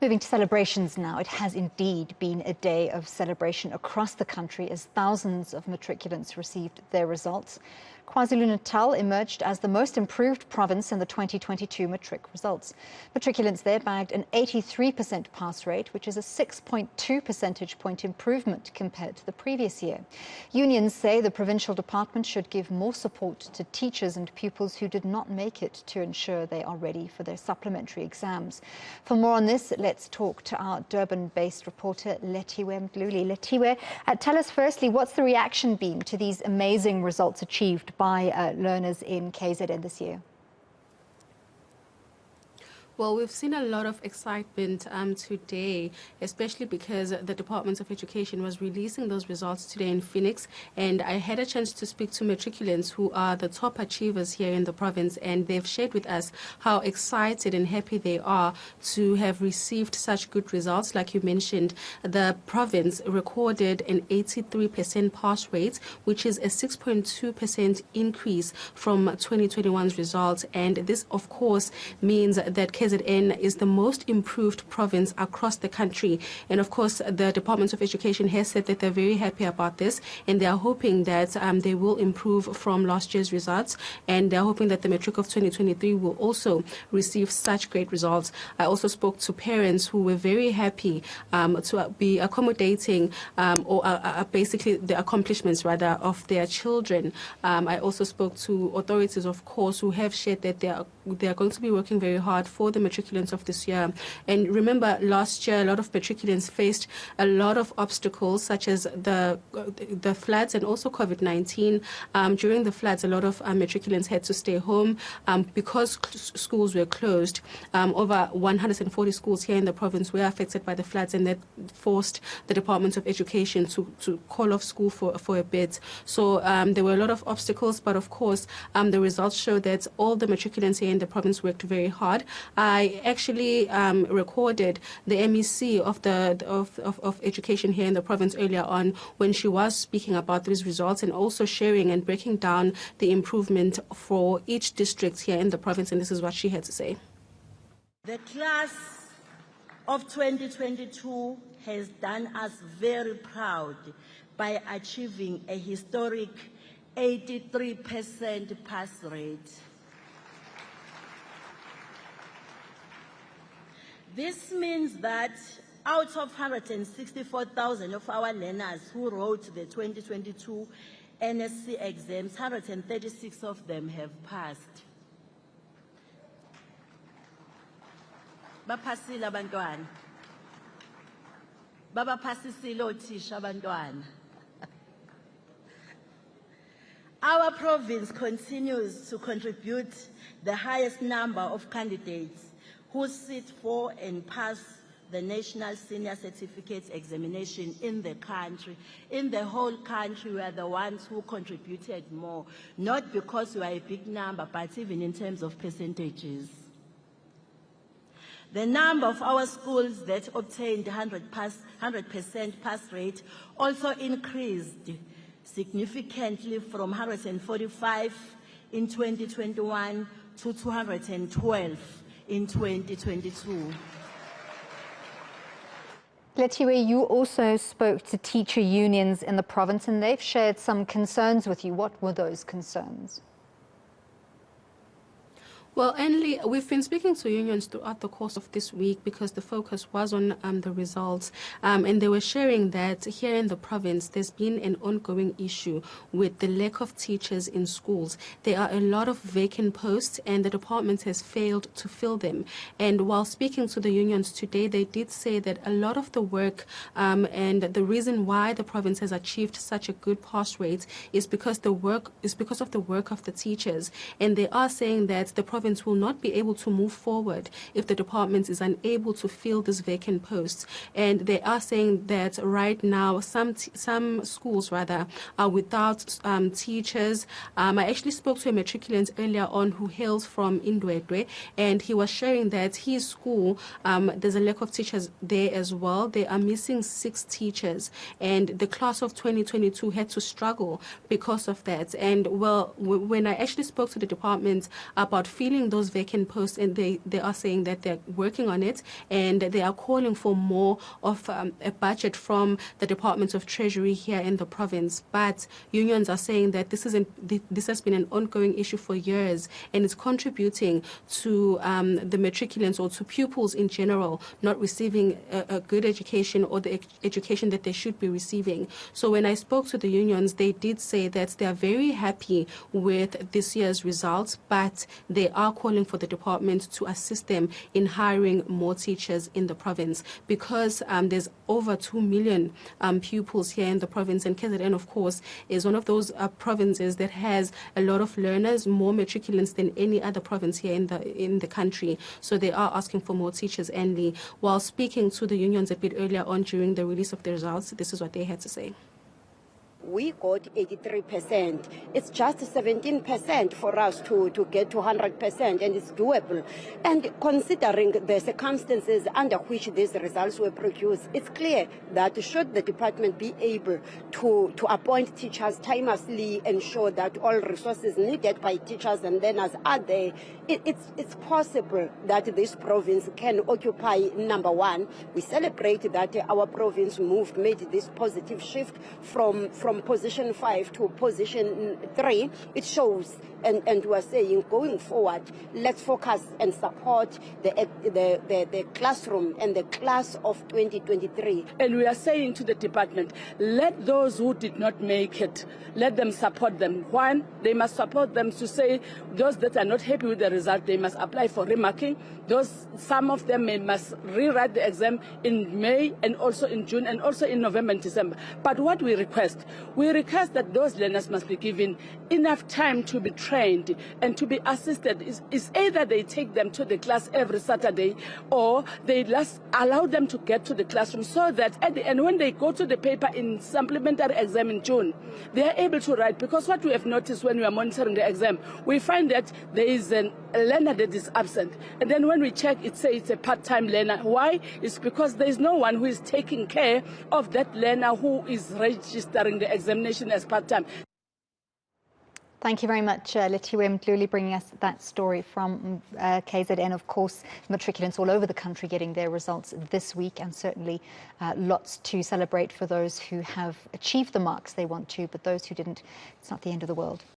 Moving to celebrations now, it has indeed been a day of celebration across the country as thousands of matriculants received their results. KwaZulu-Natal emerged as the most improved province in the 2022 Matric Results. Matriculants there bagged an 83% pass rate, which is a 6.2 percentage point improvement compared to the previous year. Unions say the provincial department should give more support to teachers and pupils who did not make it to ensure they are ready for their supplementary exams. For more on this, let's talk to our Durban-based reporter, Lethiwe Mdluli. Lethiwe, tell us firstly, what's the reaction been to these amazing results achieved by learners in KZN this year? Well, we've seen a lot of excitement today, especially because the Department of Education was releasing those results today in Phoenix, and I had a chance to speak to matriculants who are the top achievers here in the province, and they've shared with us how excited and happy they are to have received such good results. Like you mentioned, the province recorded an 83% pass rate, which is a 6.2% increase from 2021's results, and this, of course, means that KZN is the most improved province across the country. And of course, the Department of Education has said that they're very happy about this, and they are hoping that they will improve from last year's results, and they're hoping that the Matric of 2023 will also receive such great results. I also spoke to parents who were very happy to be accommodating basically the accomplishments rather of their children. I also spoke to authorities, of course, who have shared that they are going to be working very hard for the matriculants of this year. And remember, last year a lot of matriculants faced a lot of obstacles, such as the floods and also COVID-19. During the floods, a lot of matriculants had to stay home because schools were closed. Over 140 schools here in the province were affected by the floods, and that forced the Department of Education to call off school for a bit. So there were a lot of obstacles, but of course the results show that all the matriculants here in the province worked very hard. I actually recorded the MEC of education here in the province earlier on when she was speaking about these results and also sharing and breaking down the improvement for each district here in the province, and this is what she had to say. The class of 2022 has done us very proud by achieving a historic 83% pass rate. This means that out of 164,000 of our learners who wrote the 2022 NSC exams, 136 of them have passed. Baphasile abantwana. Babaphasisile othisha abantwana. Our province continues to contribute the highest number of candidates who sit for and pass the National Senior Certificate Examination in the country. In the whole country, we are the ones who contributed more, not because we are a big number, but even in terms of percentages. The number of our schools that obtained 100% pass rate also increased significantly from 145 in 2021 to 212 in 2022. Lethiwe, you also spoke to teacher unions in the province, and they've shared some concerns with you. What were those concerns? Well, Anli, we've been speaking to unions throughout the course of this week because the focus was on the results, and they were sharing that here in the province there's been an ongoing issue with the lack of teachers in schools. There are a lot of vacant posts and the department has failed to fill them. And while speaking to the unions today, they did say that a lot of the work and the reason why the province has achieved such a good pass rate is because of the work of the teachers. And they are saying that the province will not be able to move forward if the department is unable to fill these vacant posts. And they are saying that right now some schools rather are without teachers. I actually spoke to a matriculant earlier on who hails from Indwedwe, and he was sharing that his school, there's a lack of teachers there as well. They are missing 6 teachers, and the class of 2022 had to struggle because of that. And well, when I actually spoke to the department about feeling filling those vacant posts, and they are saying that they're working on it, and they are calling for more of a budget from the Department of Treasury here in the province. But unions are saying that this has been an ongoing issue for years, and it's contributing to the matriculants, or to pupils in general, not receiving a good education, or the education that they should be receiving. So when I spoke to the unions, they did say that they are very happy with this year's results, but they are calling for the department to assist them in hiring more teachers in the province, because there's over 2 million pupils here in the province, and KZN, of course, is one of those provinces that has a lot of learners, more matriculants than any other province here in the country. So they are asking for more teachers. And while speaking to the unions a bit earlier on during the release of the results, this is what they had to say. We got 83%. It's just 17% for us to get to 100%, and it's doable. And considering the circumstances under which these results were produced, it's clear that should the department be able to appoint teachers timelessly, ensure that all resources needed by teachers and learners are there, it's possible that this province can occupy number one. We celebrate that our province made this positive shift from position 5 to position 3. It shows, and we are saying going forward, let's focus and support the classroom and the class of 2023. And we are saying to the department, let those who did not make it, let them support them. One, they must support them to say those that are not happy with the result, they must apply for remarking. Some of them must rewrite the exam in May and also in June and also in November and December. But what we request that those learners must be given enough time to be trained and to be assisted. Is either they take them to the class every Saturday, or they just allow them to get to the classroom, so that at the end, when they go to the paper in supplementary exam in June, they are able to write. Because what we have noticed when we are monitoring the exam, we find that there is a learner that is absent, and then when we check, it says it's a part-time learner. Why? It's because there is no one who is taking care of that learner who is registering the examination as part-time. Thank you very much, Lethiwe Mdluli, bringing us that story from KZN. Of course, matriculants all over the country getting their results this week, and certainly lots to celebrate for those who have achieved the marks they want to, but those who didn't, it's not the end of the world.